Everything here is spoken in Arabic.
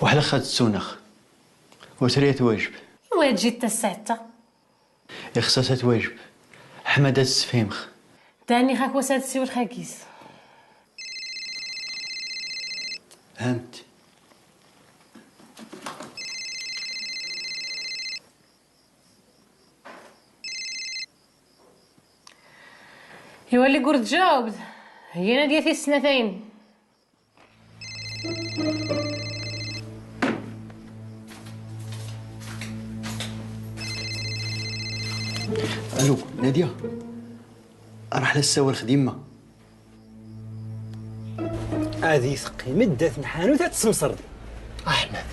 وحلا خد السونخ وسريت واجب. وين تجي تا الساعة؟ إخصاصات واجب حمادة السفيمخ تاني خاك وساد السيو الخاكيس. فهمت. يولي قرد جاوبت هي نادية في السنتين. الو ناديه، راح للسوا الخديمه. هذه ثقي مدات نحانوت تسمسر. احمد